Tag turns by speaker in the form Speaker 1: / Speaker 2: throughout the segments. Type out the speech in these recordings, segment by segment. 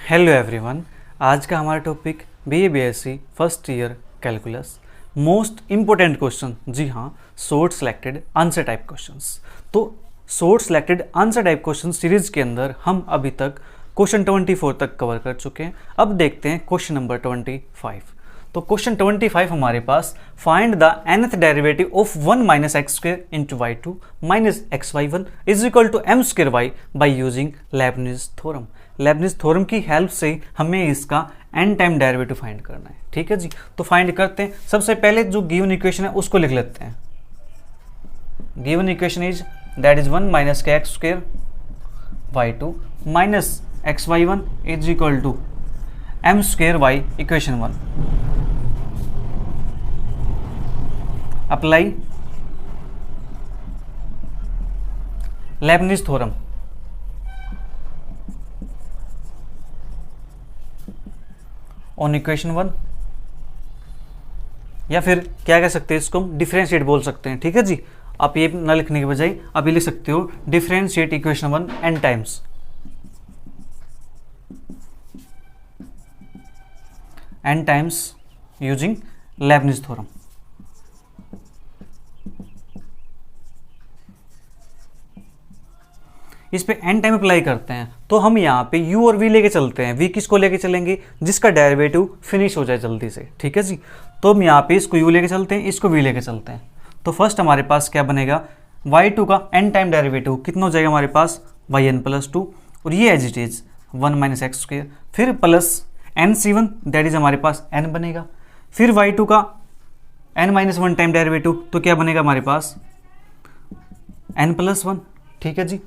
Speaker 1: Hello everyone. आज का हमारा topic BA-BSc first year calculus, most important question. जी हाँ, sort selected answer type questions. तो sort selected answer type question series के अंदर हम अभी तक क्वेश्चन 24 तक कवर कर चुके हैं। अब देखते हैं क्वेश्चन नंबर 25। तो क्वेश्चन 25 हमारे पास, find the nth derivative of 1 minus x square into y two minus x y one is equal to m square y by using Leibniz theorem. Leibniz theorem की हेल्प से हमें इसका n time derivative find करना है। ठीक है जी, तो फाइंड करते हैं। सबसे पहले जो गिवन इक्वेशन है उसको लिख लेते हैं। Given equation is that is 1 minus के x square y two minus x y one is equal to m square y. Equation 1 apply Leibniz theorem. On equation 1, या फिर क्या कह सकते हैं इसको, हम डिफरेंशिएट बोल सकते हैं। ठीक है जी, आप ये ना लिखने के बजाय आप ये लिख सकते हो differentiate equation 1 n times using Leibniz theorem. इस पे n टाइम अप्लाई करते हैं तो हम यहाँ पे u और v लेके चलते हैं। v किसको लेके चलेंगे? जिसका डेरिवेटिव फिनिश हो जाए जल्दी से। ठीक है जी, तो हम यहाँ पे इसको u लेके चलते हैं, इसको v लेके चलते हैं। तो फर्स्ट हमारे पास क्या बनेगा, y2 का n टाइम डेरिवेटिव कितना हो जाएगा हमारे पास, yn प्लस 2, और ये as it is 1 minus x square, फिर प्लस nc1 दैट इज हमारे पास n बनेगा, फिर y2 का n माइनस 1 टाइम डेरिवेटिव, तो क्या बनेगा हमारे पास n प्लस 1। ठीक है जी,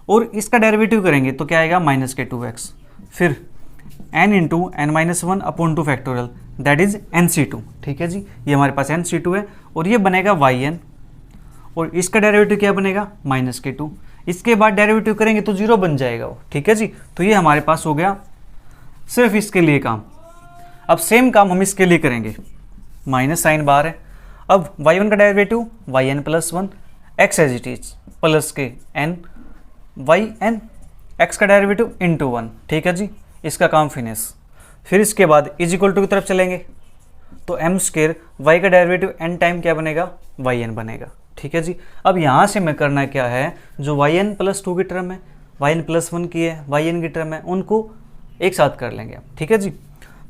Speaker 1: और इसका डेरिवेटिव करेंगे तो क्या आएगा माइनस के 2x, फिर n into n minus 1 upon 2 factorial that is nc2। ठीक है जी, ये हमारे पास nc2 है, और ये बनेगा yn, और इसका डेरिवेटिव क्या बनेगा माइनस के 2। इसके बाद डेरिवेटिव करेंगे तो 0 बन जाएगा वो। ठीक है जी, तो ये हमारे पास हो गया सिर्फ इसके लिए काम। अब सेम काम हम इसके लिए करेंगे, माइनस साइन बाहर है। अब y1 का derivative yn plus 1 x as it is plus k n yn, x का डेरिवेटिव इंटू 1। ठीक है जी, इसका काम फिनिश। फिर इसके बाद इज इक्वल टू की तरफ चलेंगे तो m स्क्र y का डेरिवेटिव n टाइम क्या बनेगा yn बनेगा। ठीक है जी, अब यहाँ से हमें करना क्या है, जो yn प्लस 2 की टर्म है, yn प्लस 1 की है, yn की टर्म है, उनको एक साथ कर लेंगे। ठीक है जी,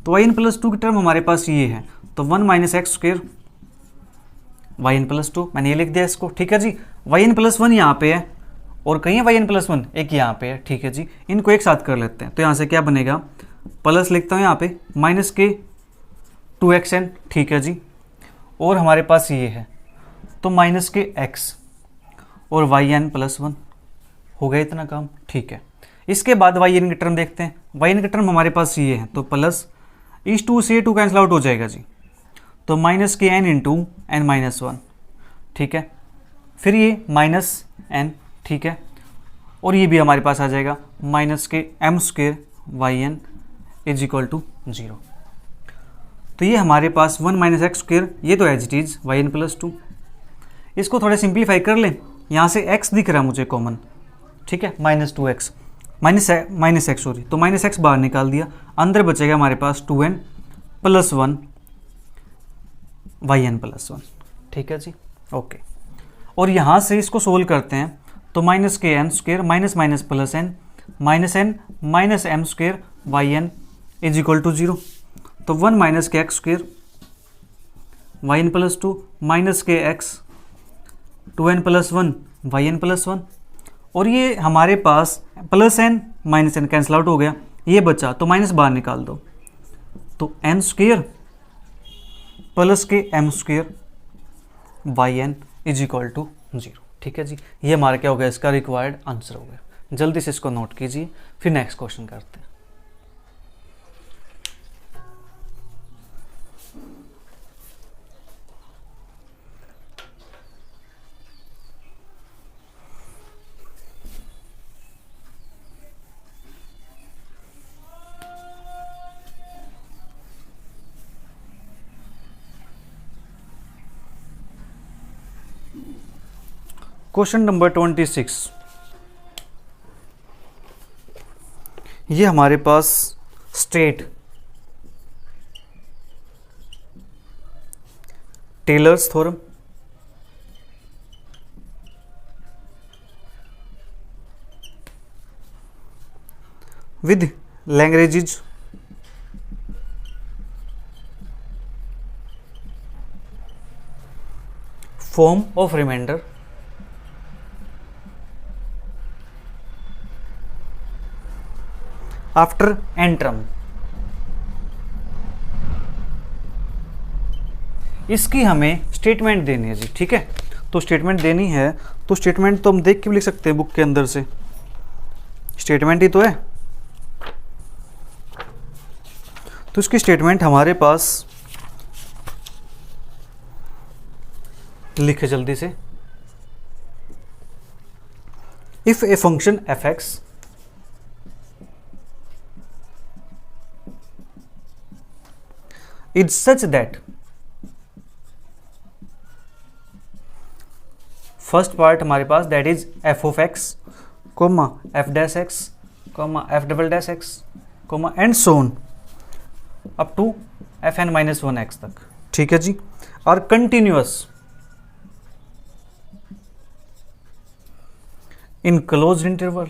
Speaker 1: तो yn प्लस 2 की टर्म हमारे पास ये है, तो 1 minus x square yn plus 2, मैंने ये लिख दिया इसको। ठीक है जी, yn प्लस 1 यहाँ पे है, और कहीं है yn प्लस 1, एक यहाँ पे है। ठीक है जी, इनको एक साथ कर लेते हैं। तो यहाँ से क्या बनेगा, प्लस लिखता हूँ यहाँ पे माइनस के 2xn। ठीक है जी, और हमारे पास ये है तो माइनस के x और yn प्लस 1 हो गया इतना काम। ठीक है, इसके बाद yn की टर्म देखते हैं। yn की टर्म हमारे पास ये है, तो प्लस इस 2 से 2 कैंसिल आउट हो जाएगा जी, तो माइनस के n इंटू एन माइनस 1। ठीक है, फिर ये माइनस n। ठीक है, और ये भी हमारे पास आ जाएगा minus k m square yn is equal to 0। तो ये हमारे पास 1 माइनस एक्स स्क्र, ये तो as it is yn plus 2। इसको थोड़ा सिंप्लीफाई कर लें, यहाँ से x दिख रहा है मुझे कॉमन। ठीक है, minus 2x minus x sorry, तो माइनस एक्स बाहर निकाल दिया, अंदर बचेगा हमारे पास 2n प्लस 1 yn प्लस 1। ठीक है जी, ओके। और यहाँ से इसको सोल्व करते हैं तो माइनस के n square minus minus plus n minus m square yn is equal to 0। तो 1 माइनस के x square yn plus 2 minus के x 2n plus 1 yn plus 1, और ये हमारे पास plus n minus n cancel out हो गया, ये बचा तो माइनस बाहर निकाल दो, तो n square plus k m square yn is equal to 0। ठीक है जी, ये हमारा क्या हो गया, इसका रिक्वायर्ड आंसर हो गया। जल्दी से इसको नोट कीजिए, फिर नेक्स्ट क्वेश्चन करते हैं। क्वेश्चन नंबर 26, ये हमारे पास state Taylor's theorem, with Lagrange's form of remainder, after n term। इसकी हमें स्टेटमेंट देनी है जी, ठीक है। तो स्टेटमेंट देनी है, तो स्टेटमेंट तो हम देख के भी लिख सकते हैं बुक के अंदर से, स्टेटमेंट ही तो है। तो इसकी स्टेटमेंट हमारे पास लिखे जल्दी से। If a function f x is such that, first part हमारे पास that is f of x comma f dash x comma f double dash x comma and so on up to f n minus one x तक, ठीक है जी। और continuous in closed interval,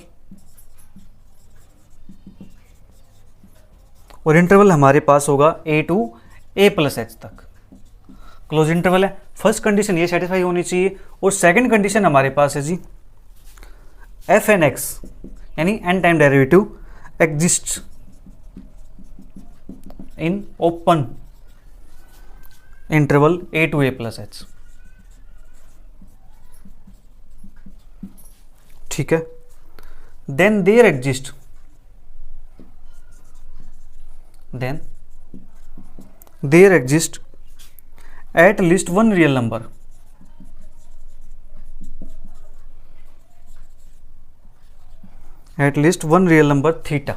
Speaker 1: और interval हमारे पास होगा a to a plus h तक, क्लोज इंटरवल है। फर्स्ट कंडीशन ये सेटिस्फाई होनी चाहिए, और सेकंड कंडीशन हमारे पास है जी एफ एन एक्स यानी n time derivative exist in open interval a to a plus h, ठीक है। Then there exist, then there exist at least one real number, at least one real number theta.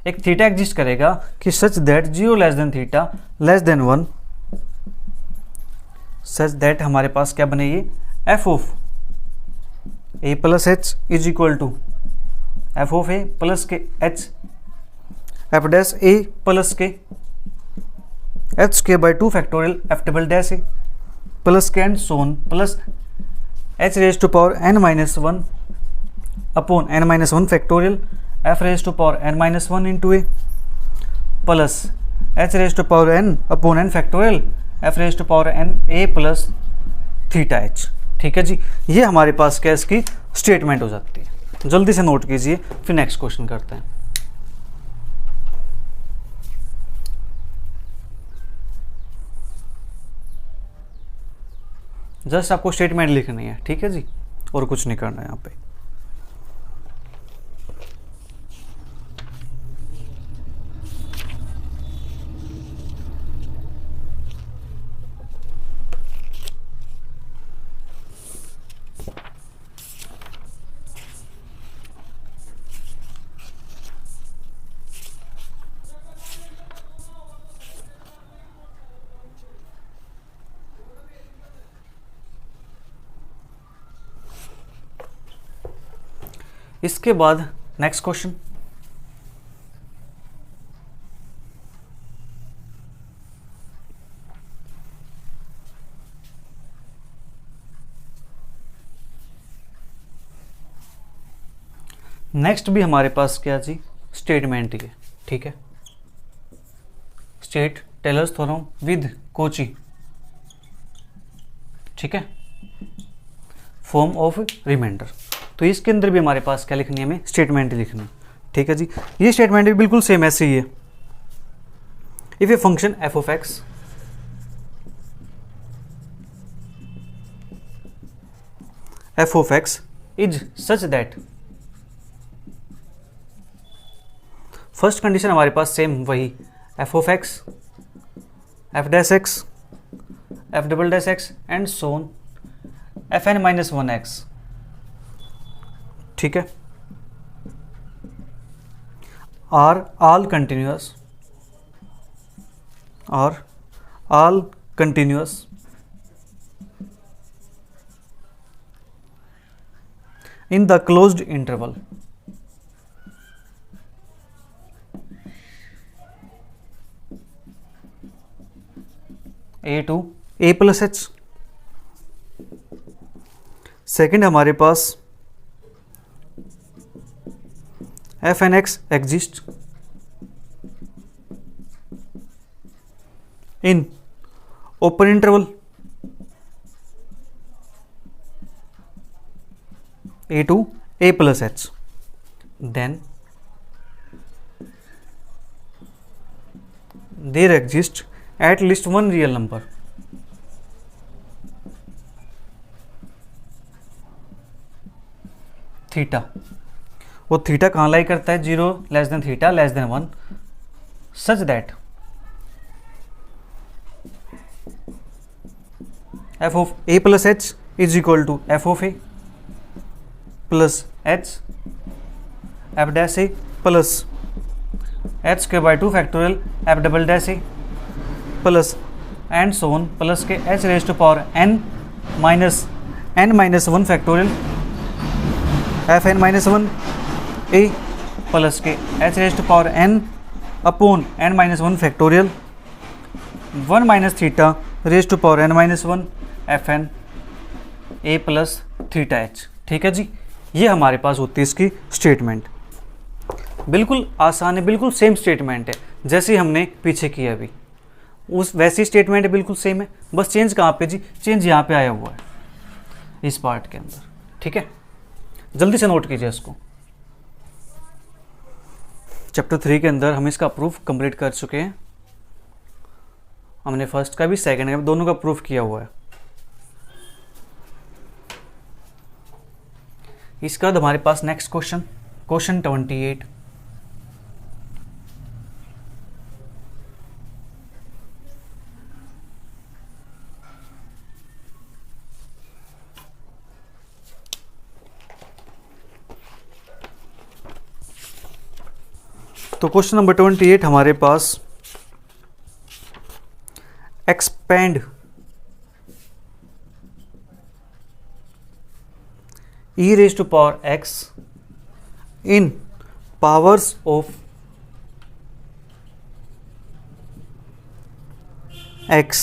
Speaker 1: एक theta exist करेगा कि such that 0 less than theta less than 1, such that हमारे पास क्या बने, ये f of a plus h is equal to f of a plus के h f dash a plus के एच के by 2 factorial f double dash a plus के and so on plus h raise to power n minus one upon n minus one factorial f raise to power n minus one into a plus h raise to power n upon n factorial f raise to power n a plus theta h, ठीक है जी। ये हमारे पास क्या इसकी statement हो जाती है। जल्दी से नोट कीजिए, फिर नेक्स्ट क्वेश्चन करते हैं। जस्ट आपको स्टेटमेंट लिखनी है, ठीक है जी, और कुछ नहीं करना है यहाँ पे। इसके बाद नेक्स्ट क्वेश्चन, नेक्स्ट भी हमारे पास क्या जी, स्टेटमेंट ही है, ठीक है। State Taylor's theorem with Cauchy, ठीक है, फॉर्म ऑफ रिमाइंडर। तो इसके अंदर भी हमारे पास क्या लिखनी है, हमें स्टेटमेंट लिखनी है, ठीक है जी। ये स्टेटमेंट भी बिल्कुल सेम ऐसे ही है। If a function f of x is such that, first condition हमारे पास सेम वही f of x f dash x f double dash x and so on f n minus one x, ठीक है, are all continuous in the closed interval a to a plus h. Second हमारे पास f n x exist in open interval a to a plus h, then there exists at least one real number theta. वो थीटा कहाँ lie करता है, 0 less than theta less than 1, such that f of a plus h is equal to f of a plus h f dash a plus h square by 2 factorial f double dash a plus and so on plus के h raise to power n minus 1 factorial f n minus 1 a plus के h raise to power n upon n minus 1 factorial 1 minus theta raise to power n minus 1 f n a plus theta h. ठीक है जी, ये हमारे पास होती है इसकी statement. बिल्कुल आसान है, बिल्कुल सेम स्टेटमेंट है जैसे हमने पीछे की अभी, उस वैसी स्टेटमेंट बिल्कुल सेम है, बस चेंज कहाँ पे जी, चेंज यहाँ पे आया हुआ है इस पार्ट के अंदर। ठीक है, जल्दी से नोट कीजिए इसको। चैप्टर 3 के अंदर हम इसका प्रूफ कंप्लीट कर चुके हैं, हमने फर्स्ट का भी सेकंड का भी दोनों का प्रूफ किया हुआ है। इसका बाद हमारे पास नेक्स्ट क्वेश्चन 28। तो क्वेश्चन नंबर 28 हमारे पास expand e raised to power x in powers of x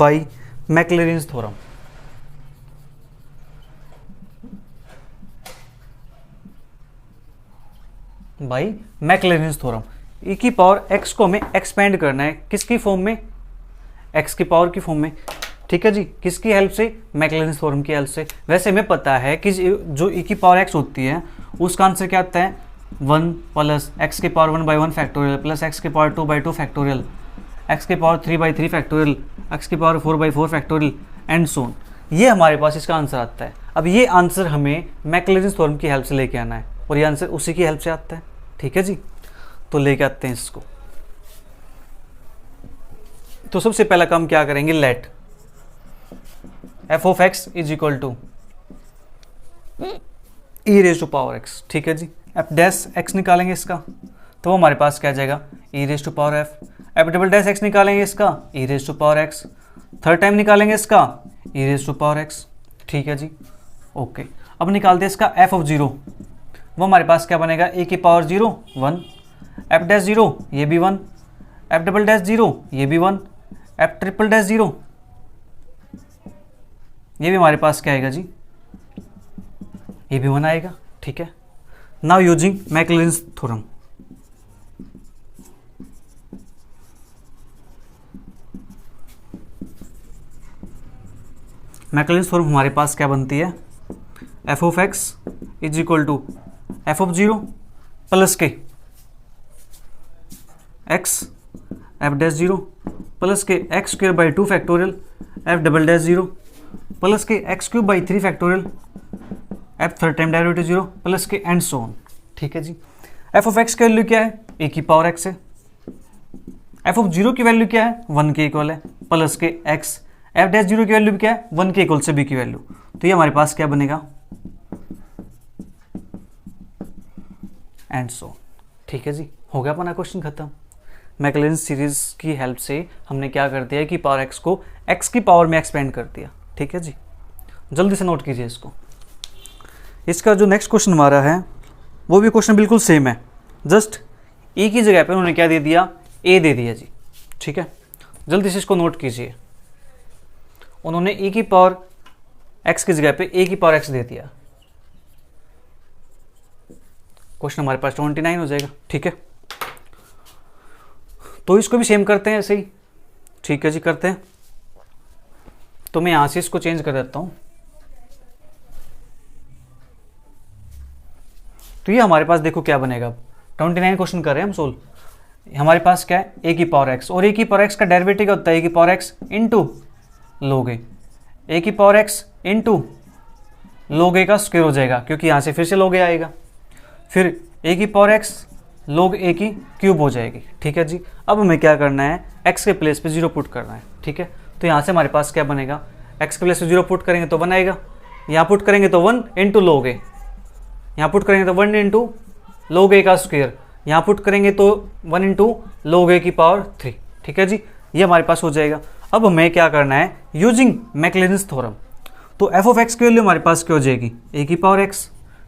Speaker 1: by Maclaurin's theorem। By Maclaurin's theorem. e की पावर x को हमें एक्सपेंड करना है, किसकी फॉर्म में, x की पावर की फॉर्म में। ठीक है जी, किसकी हेल्प से, मैक्लॉरिन्स थ्योरम की हेल्प से। वैसे हमें पता है कि जो e की पावर x होती है उसका आंसर क्या आता है, 1 प्लस एक्स की पावर 1/1 फैक्टोरियल प्लस एक्स की पावर 2/2 फैक्टोरियल, एक्स की पावर 3/3 फैक्टोरियल, एक्स की power 4/4 factorial and so on. ये हमारे पास इसका आंसर आता है। अब ये आंसर हमें मैक्लॉरिन्स थ्योरम की हेल्प से लेके आना है और ये आंसर उसी की हेल्प से आता है। ठीक है जी, तो लेके आते हैं इसको। तो सबसे पहला काम क्या करेंगे, let f of x is equal to e raise to power x. ठीक है जी, एफ डैश एक्स निकालेंगे इसका तो वो हमारे पास क्या आ जाएगा, e raise to power f. F double dash x निकालेंगे इसका, e raise to power x. Third time निकालेंगे इसका, e raise to power x. ठीक है जी, ओके। अब निकालते हैं इसका एफ ऑफ 0, वो हमारे पास क्या बनेगा, ए की पावर 0 1, एफ डैश 0 ये भी 1, एफ डबल डैश 0 ये भी 1, एफ ट्रिपल डैश 0 ये भी हमारे पास क्या आएगा जी, ये भी 1 आएगा। ठीक है, now using Maclaurin's theorem. Maclaurin's theorem हमारे पास क्या बनती है, f of x is equal to f of 0 plus के एक्स एफ डैश 0 प्लस के x square by 2 factorial f double dash 0 plus के x cube by 3 factorial f third time derivative 0 plus के and so on. ठीक है जी, f of x की value क्या है, ए की पावर एक्स है। एफ ऑफ 0 की वैल्यू क्या है, 1 के इक्वल है प्लस के एक्स। एफ डैश 0 की वैल्यू क्या है, 1 के इक्वल से बी की वैल्यू। तो ये हमारे पास क्या बनेगा, एंड सो। ठीक है जी, हो गया अपना क्वेश्चन खत्म। मैक्लॉरिन्स सीरीज की हेल्प से हमने क्या कर दिया कि पावर एक्स को एक्स की पावर में एक्सपेंड कर दिया। ठीक है जी, जल्दी से नोट कीजिए इसको। इसका जो नेक्स्ट क्वेश्चन हमारा है वो भी क्वेश्चन बिल्कुल सेम है, जस्ट ए की जगह पे उन्होंने क्या दे दिया, ए दे दिया जी। ठीक है, जल्दी से इसको नोट कीजिए। उन्होंने e की पावर x की जगह पे a की पावर x दे दिया। क्वेश्चन हमारे पास 29 हो जाएगा। ठीक है, तो इसको भी सेम करते हैं ऐसे ही। ठीक है जी, करते हैं। तो मैं यहां से इसको चेंज कर देता हूं। तो ये हमारे पास देखो क्या बनेगा। अब 29 क्वेश्चन कर रहे हैं हम सोल्व। हमारे पास क्या है, a की पावर x, और a की पावर x का डेरिवेटिव क्या होता है, a की power x into log a की power x into log a का स्क्वायर हो जाएगा, क्योंकि यहां से फिर से log a आएगा। फिर a की पावर x log a की क्यूब हो जाएगी। ठीक है जी, अब हमें क्या करना है, x के प्लेस पे 0 पुट करना है। ठीक है, तो यहाँ से हमारे पास क्या बनेगा, x के प्लेस पे 0 पुट करेंगे तो 1 आएगा, यहाँ पुट करेंगे तो 1 इंटू log a, यहाँ पुट करेंगे तो 1 इंटू log a का स्क्वायर, यहाँ पुट करेंगे तो 1 इंटू log a की पावर 3। ठीक है जी, ये हमारे पास हो जाएगा। अब हमें क्या करना है, यूजिंग मैक्लेरिन्स थ्योरम, तो f ऑफ x की वैल्यू हमारे पास क्या हो जाएगी, a की पावर x।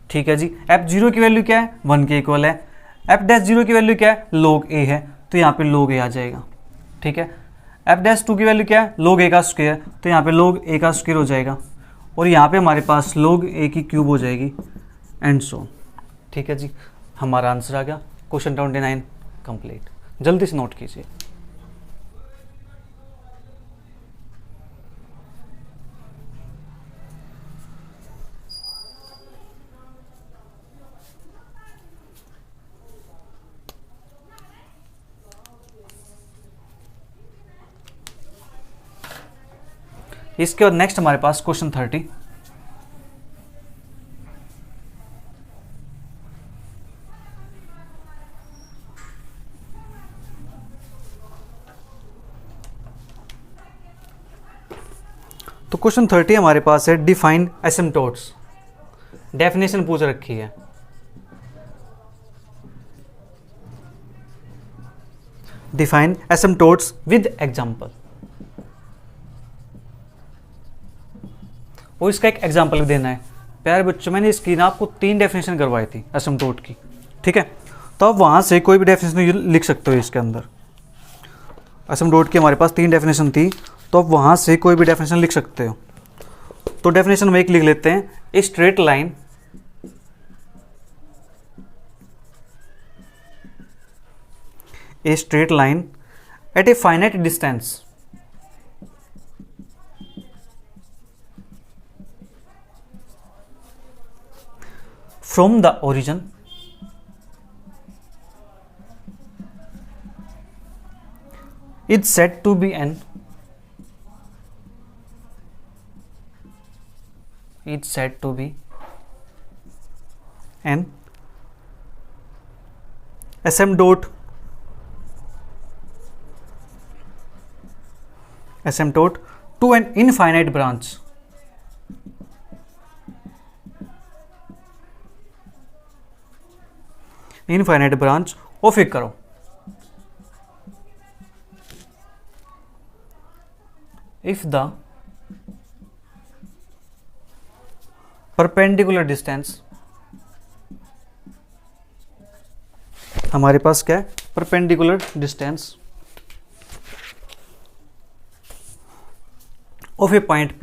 Speaker 1: ठीक है जी, f0 की वैल्यू क्या है, 1 के इक्वल है। f'0 की वैल्यू क्या है, log a है, तो यहाँ पे log a आ जाएगा। ठीक है, f'2 की वैल्यू क्या है, log a का स्क्वायर, तो यहाँ पे log a का स्क्वायर हो जाएगा, और यहाँ पे हमारे पास log a की क्यूब हो जाएगी, एंड सो। ठीक है जी, हमारा आंसर आ गया क्वेश्चन 29 कंप्लीट। जल्दी से नोट कीजिए। इसके बाद नेक्स्ट हमारे पास क्वेश्चन 30। तो क्वेश्चन 30 हमारे पास है डिफाइन एसिम्पटोट्स, डेफिनेशन पूछ रखी है। डिफाइन एसिम्पटोट्स विद एग्जांपल, और इसका एक एग्जांपल भी देना है। प्यारे बच्चों, मैंने इसकी ना आपको 3 डेफिनेशन करवाई थी एसिम्पटोट की। ठीक है, तो आप वहां से कोई भी डेफिनेशन लिख सकते हो इसके अंदर। एसिम्पटोट की हमारे पास 3 डेफिनेशन थी, तो आप वहां से कोई भी डेफिनेशन लिख सकते हो। तो डेफिनेशन में एक लिख लेते हैं, a straight line at a finite distance from the origin is said to be an asymptote to an infinite branch of a curve if the perpendicular distance, हमारे पास क्या है, perpendicular distance of a point P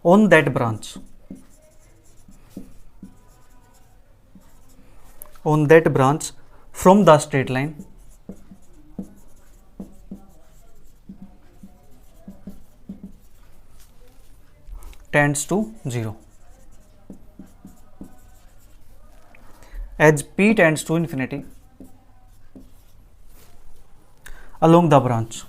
Speaker 1: on that branch from the straight line tends to 0 as P tends to infinity along the branch।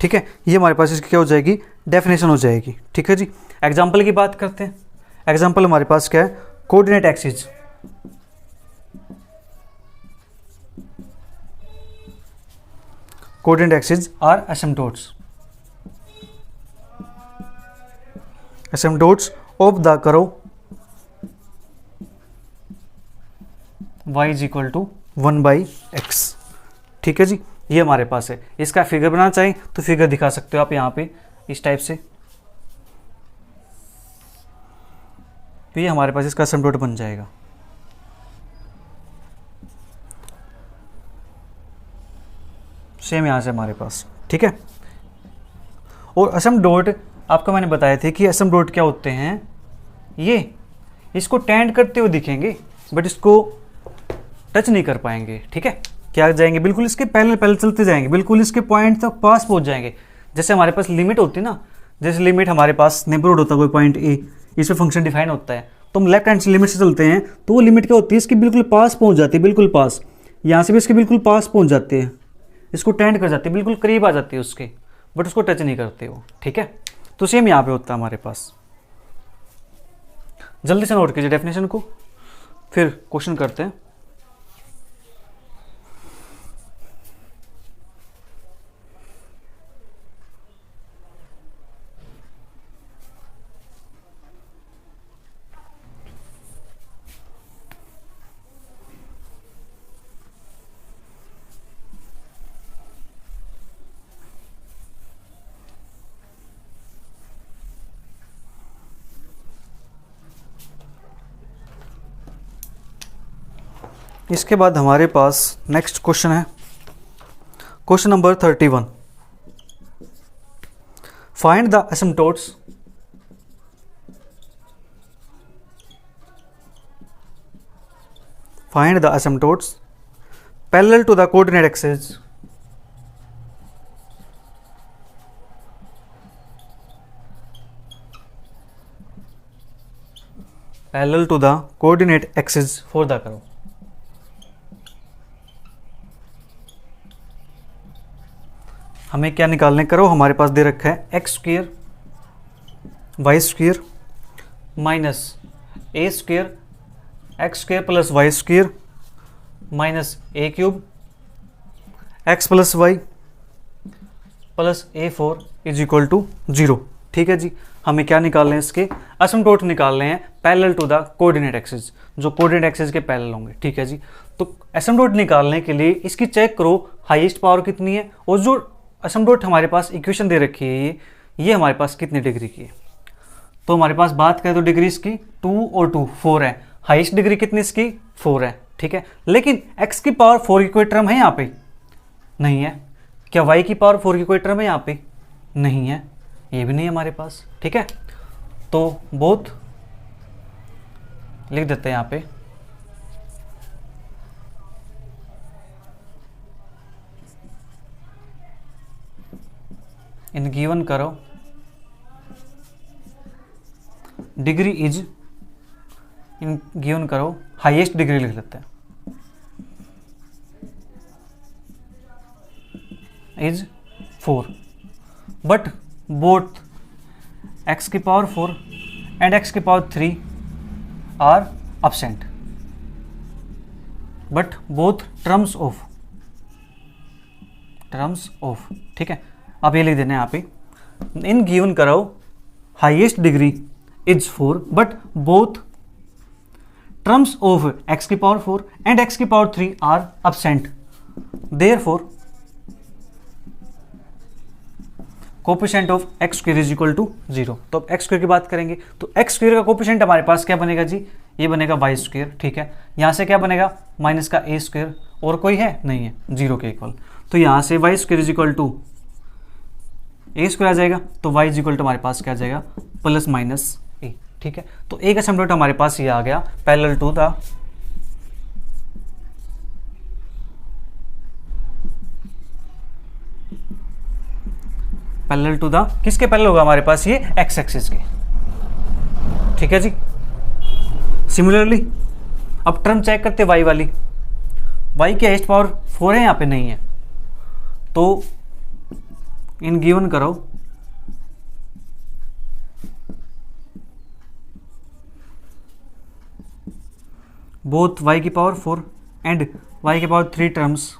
Speaker 1: ठीक है, ये हमारे पास इसकी क्या हो जाएगी, डेफिनेशन हो जाएगी। ठीक है जी, एग्जाम्पल की बात करते हैं। एग्जाम्पल हमारे पास क्या है, coordinate axis, are asymptotes of the curve y is equal to 1/x। ठीक है जी, ये हमारे पास है। इसका फिगर बनाना चाहिए तो फिगर दिखा सकते हो आप यहाँ पे इस टाइप से, तो ये हमारे पास इसका एसिम्पटोट बन जाएगा। सेम यहाँ से हमारे पास, ठीक है। और असम डॉट आपको मैंने बताए थे कि असम डॉट क्या होते हैं, ये इसको टेंड करते हुए दिखेंगे बट इसको टच नहीं कर पाएंगे, ठीक है। क्या जाएंगे, बिल्कुल इसके पैरेलल चलते जाएंगे, बिल्कुल इसके पॉइंट तक पास पहुंच जाएंगे। जैसे हमारे पास लिमिट होती है ना, जैसे लिमिट हमारे पास नेबरहुड होता है कोई पॉइंट ए, इस पे फंक्शन डिफाइन होता है, तो हम लेफ्ट हैंड से लिमिट से चलते हैं तो वो लिमिट क्या होती है, इसके बिल्कुल पास पहुंच जाती है, बिल्कुल पास। यहाँ से भी इसके बिल्कुल पास पहुंच जाते हैं, इसको टेंड कर जाते हैं, बिल्कुल करीब आ जाती है उसके, बट उसको टच नहीं करते वो, ठीक है। तो सेम यहाँ पे होता है हमारे पास। जल्दी से नोट कीजिए डेफिनेशन को, फिर क्वेश्चन करते हैं। इसके बाद हमारे पास नेक्स्ट क्वेश्चन है, question number 31। Find the asymptotes parallel to the coordinate axis for the curve. हमें क्या निकालने करो, हमारे पास दे रखा है x square y square minus a square x square plus y square minus a cube x plus y plus a 4 is equal to 0, ठीक है जी। हमें क्या निकालने हैं, इसके एसिम्पटोट निकालने हैं parallel to the coordinate axis, जो कोऑर्डिनेट एक्सिस के पैरेलल होंगे, ठीक है जी। तो एसिम्पटोट निकालने के लिए इसकी चेक करो हाईएस्ट पावर कितनी है, और जो एसिम्पटोट हमारे पास इक्वेशन दे रखी है ये हमारे पास कितनी डिग्री की है। तो हमारे पास बात करें तो डिग्री इसकी 2 और 2 4 है, हाईएस्ट डिग्री कितनी इसकी 4 है, ठीक है। लेकिन x की पावर 4 की कोई टर्म है यहाँ पे, नहीं है। क्या y की पावर 4 की कोई टर्म है यहाँ पे, नहीं है, ये भी नहीं है हमारे पास, ठीक है। तो बोथ लिख देते हैं यहाँ पे, in given curve degree is, in given curve highest degree लिख लेते हैं, इज 4 बट बोथ x की पावर 4 एंड x की power 3 are absent, but both terms of, ठीक है। अब ये लिख देना है यहाँ पे, in given curve highest degree is 4 but both terms of x की पावर 4 एंड x की power 3 are absent, therefore coefficient of x square is equal to 0। तो अब एक्स स्क्वायर की बात करेंगे तो एक्स स्क्वायर का कोफिशिएंट हमारे पास क्या बनेगा जी, ये बनेगा वाई स्क्वायर, ठीक है। यहाँ से क्या बनेगा माइनस का ए स्क्वायर, और कोई है नहीं है 0 के इक्वल, तो यहाँ से y square is equal to a square आ जाएगा, तो वाई इज इक्वल टू हमारे पास क्या आ जाएगा प्लस माइनस ए, ठीक है। तो एक एसिम्पटोट हमारे पास ये आ गया पैरेलल टू द किसके पैरेलल होगा हमारे पास, ये एक्स एक्सिस के, ठीक है जी। सिमिलरली अब टर्म चेक करते वाई वाली, वाई की हाईएस्ट पावर 4 है, यहाँ पे नहीं है, तो in given curve both y की पावर 4 एंड y की power 3 terms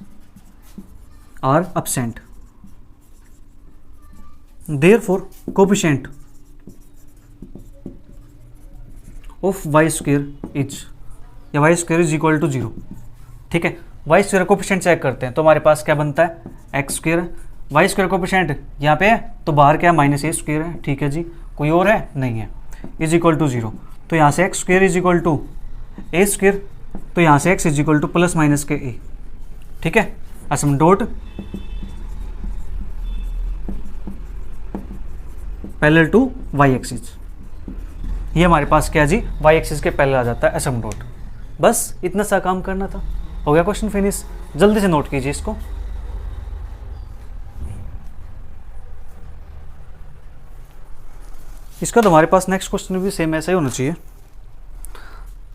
Speaker 1: are absent, therefore coefficient of y square is, या y square is equal to 0, ठीक है। y स्क्वायर कोफिशिएंट चेक करते हैं तो हमारे पास क्या बनता है x square, y square coefficient यहाँ पे है तो बाहर क्या माइनस ए स्क्वायर है, ठीक है जी, कोई और है नहीं है, इज इक्वल टू 0। तो यहाँ से x square is equal to a square, तो यहाँ से x is equal to plus minus k a, ठीक है। Asymptote parallel to y axis. ये हमारे पास क्या जी, वाई एक्सिस के पैरेलल आ जाता है एसिम्प्टोट। बस इतना सा काम करना था, हो गया क्वेश्चन फिनिश। जल्दी से नोट कीजिए इसको। इसका तो हमारे पास नेक्स्ट क्वेश्चन भी सेम ऐसा ही होना चाहिए,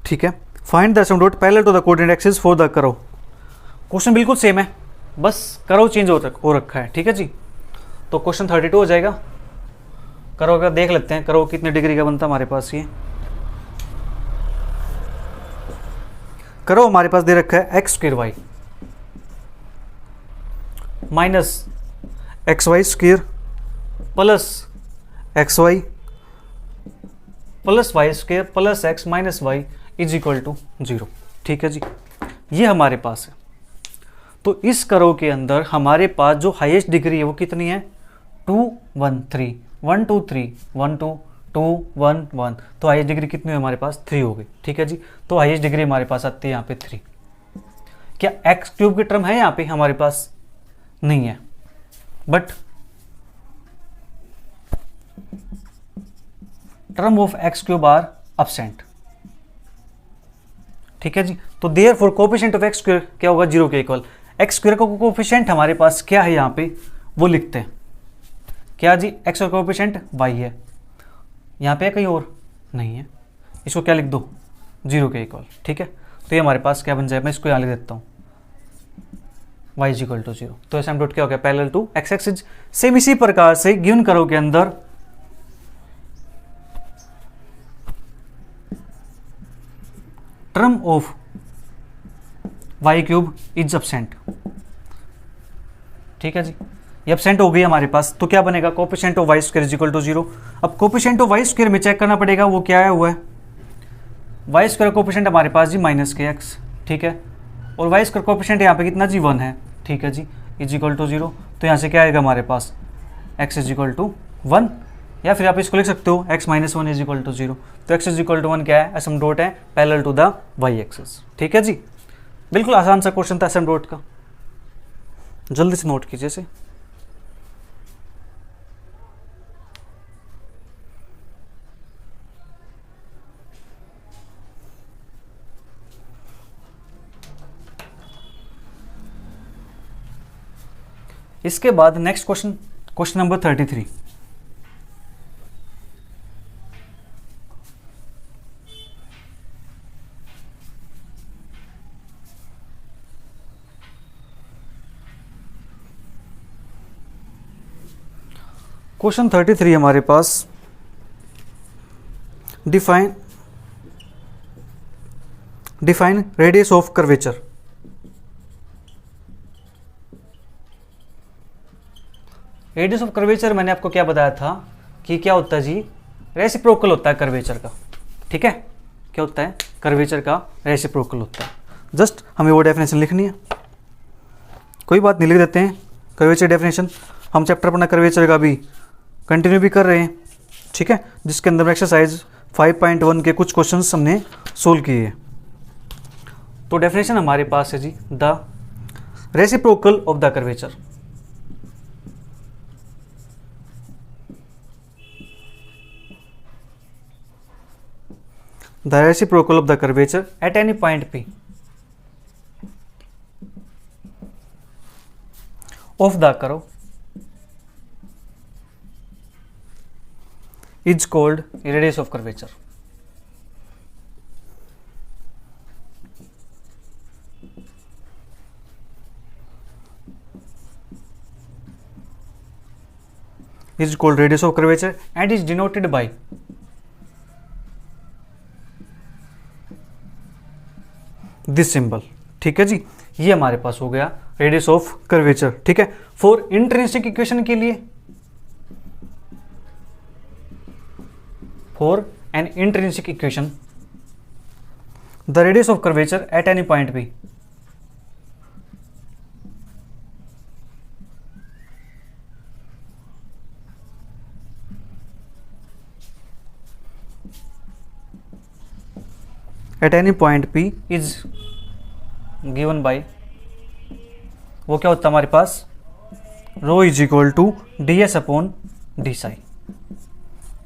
Speaker 1: ठीक है। Find the asymptote parallel to the coordinate axis for the curve. Question बिल्कुल सेम है, बस कर्व चेंज हो रखा है, ठीक है जी। तो क्वेश्चन 32 हो जाएगा। कर्व का देख लेते हैं, कर्व कितने डिग्री का बनता है हमारे पास। ये कर्व हमारे पास दे रखा है x square y minus x y square plus x y plus y square plus x minus y is equal to 0, ठीक है जी। ये हमारे पास है। तो इस कर्व के अंदर हमारे पास जो हाईएस्ट डिग्री है वो कितनी है, 2 1 3 1 2 3 1 2 2 1 1। तो हाईएस्ट डिग्री कितनी है हमारे पास, 3 हो गई, ठीक है जी। तो हाईएस्ट डिग्री हमारे पास आती है यहाँ पे 3। क्या एक्स क्यूब की टर्म है यहाँ पे हमारे पास, नहीं है, but term of x cube are absent, ठीक है जी। तो therefore coefficient of x square क्या होगा, 0 के इक्वल। एक्स स्क्वायर का कोएफिशिएंट हमारे पास क्या है यहाँ पे, वो लिखते हैं क्या जी, एक्स का कोएफिशिएंट वाई है, यहाँ पे कहीं और नहीं है, इसको क्या लिख दो, 0 के इक्वल, ठीक है। तो ये हमारे पास क्या बन जाए, मैं इसको यहाँ लिख देता हूँ y इज इक्वल टू 0। तो एसिम्प्टोट क्या हो गया, parallel to x axis. Same इसी प्रकार से गिवन कर्व के अंदर term of y cube is absent, ठीक है जी। ये एब्सेंट हो गई हमारे पास, तो क्या बनेगा, coefficient of y square is equal to 0। अब कोएफिशिएंट ऑफ वाई स्क्वायर में चेक करना पड़ेगा वो क्या आया हुआ है, वाई स्क्वायर कोएफिशिएंट हमारे पास जी माइनस के एक्स, ठीक है। और वाई स्क्वायर कोएफिशिएंट यहाँ पे कितना जी, 1 है, ठीक है जी, इज इक्वल टू 0। तो यहाँ से क्या आएगा हमारे पास, एक्स इज इक्वल टू 1, या फिर आप इसको लिख सकते हो x minus 1 is equal to 0। तो एक्स इज इक्वल टू 1 क्या है, एसिम्प्टोट है parallel to the y axis, ठीक है जी। बिल्कुल आसान सा क्वेश्चन था एसिम्प्टोट का, जल्दी से नोट कीजिए इसे। इसके बाद next question, question number 33। Question 33 हमारे पास define radius of curvature. Radius of curvature मैंने आपको क्या बताया था कि क्या होता है जी, रेसिप्रोकल होता है कर्वेचर का, ठीक है। क्या होता है, कर्वेचर का रेसिप्रोकल होता है। जस्ट हमें वो डेफिनेशन लिखनी है, कोई बात नहीं, लिख देते हैं कर्वेचर डेफिनेशन। हम चैप्टर अपना कर्वेचर का भी कंटिन्यू भी कर रहे हैं, ठीक है, जिसके अंदर एक्सरसाइज 5.1 के कुछ क्वेश्चंस हमने सोल्व किए हैं। तो डेफिनेशन हमारे पास है जी, the reciprocal of the curvature. The reciprocal of the curvature at any point P of the curve is called radius of curvature. Is called radius of curvature and is denoted by this symbol, ठीक है जी। ये हमारे पास हो गया radius of curvature, ठीक है। For intrinsic equation के लिए, for an intrinsic equation the radius of curvature at any point b at any point P is given by, वो क्या होता है हमारे पास, rho is equal to ds upon d psi,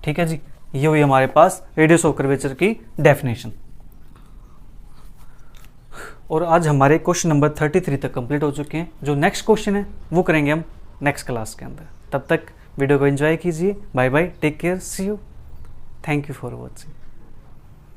Speaker 1: ठीक है जी, ये हुई हमारे पास रेडियस ऑफ कर्वेचर की डेफिनेशन। और आज हमारे क्वेश्चन नंबर 33 तक कंप्लीट हो चुके हैं। जो नेक्स्ट क्वेश्चन है वो करेंगे हम नेक्स्ट क्लास के अंदर। तब तक वीडियो को एंजॉय कीजिए। Bye bye, take care, see you, thank you for watching.